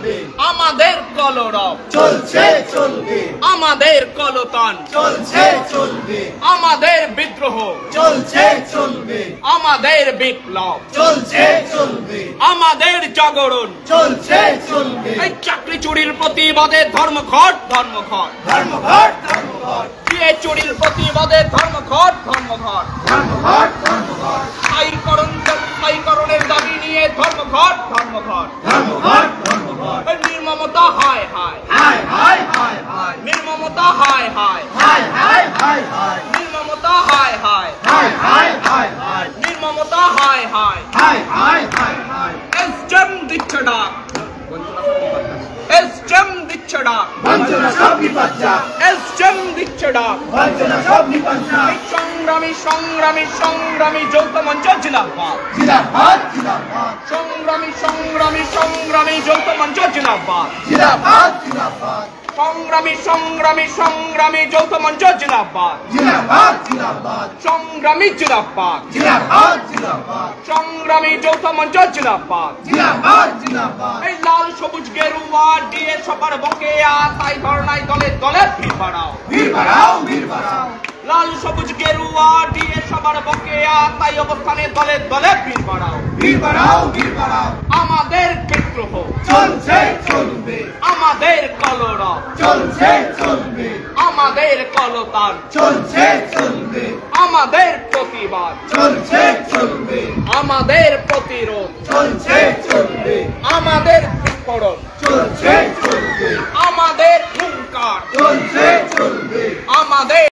চলবে আমাদের কলরব চলছে চলবে আমাদের কলতান চলছে চলবে আমাদের বিদ্রোহ চলছে চলবে আমাদের বিপ্লব চলছে চলবে আমাদের জাগরণ চলছে চলবে এই চাকরি চুরির প্রতিবাদে ধর্মঘট ধর্মঘট ধর্মঘট ধর্মঘট বিয়ে চুরির প্রতিবাদে ধর্মঘট ধর্মঘট ধর্মঘট ধর্মঘট স্থায়ীকরণের দাবি নিয়ে ধর্মঘট ধর্মঘট ধর্মঘট ধর্মঘট এই নির্মমতা হায় হায় হায় হায় হায় হায় নির্মমতা হায় হায় হায় হায় হায় হায় নির্মমতা হায় হায় হায় হায় হায় হায় নির্মমতা হায় হায় হায় হায় হায় হায় এসজেম দিচ্ছে ডাক এসজেম দিচ্ছে ডাক বঞ্চনা সব বিপজ্জা এসজেম দিচ্ছে ডাক বঞ্চনা সব বিপজ্জা এই সংগ্রামী সংগ্রামী সংগ্রামী যৌথ মঞ্চ জিন্দাবাদ জিন্দাবাদ জিন্দাবাদ সংগ্রামী সংগ্রামী সংগ্রামী যৌথ মঞ্চ জিন্দাবাদ জিন্দাবাদ জিন্দাবাদ সংগ্রামী সংগ্রামী সংগ্রামী যৌথ মঞ্চ জিন্দাবাদ জিন্দাবাদ জিন্দাবাদ সংগ্রামী জিন্দাবাদ জিন্দাবাদ জিন্দাবাদ সংগ্রামী যৌথ মঞ্চ জিন্দাবাদ জিন্দাবাদ জিন্দাবাদ এই লাল সবুজ গেরুয়া দিয়ে সবার বকেয়া তাই ধর্নায় দলে দলে ভিড় বাড়াও বীর বাড়াও বীর বাড়াও লাল সবুজ গেরুয়া দিয়ে সবার বকেয়া তাই অবস্থানে দলে দলে ভিড় বাড়াও বীর বাড়াও বীর বাড়াও আমাদের বিদ্রোহ চলছে চলবে আমাদের কলরব চলছে চলবে আমাদের কলতান চলছে চলবে আমাদের প্রতিবাদ চলছে চলবে আমাদের প্রতিরোধ চলছে চলবে আমাদের বিস্ফোরণ চলছে চলবে আমাদের হুঙ্কার চলছে চলবে আমাদের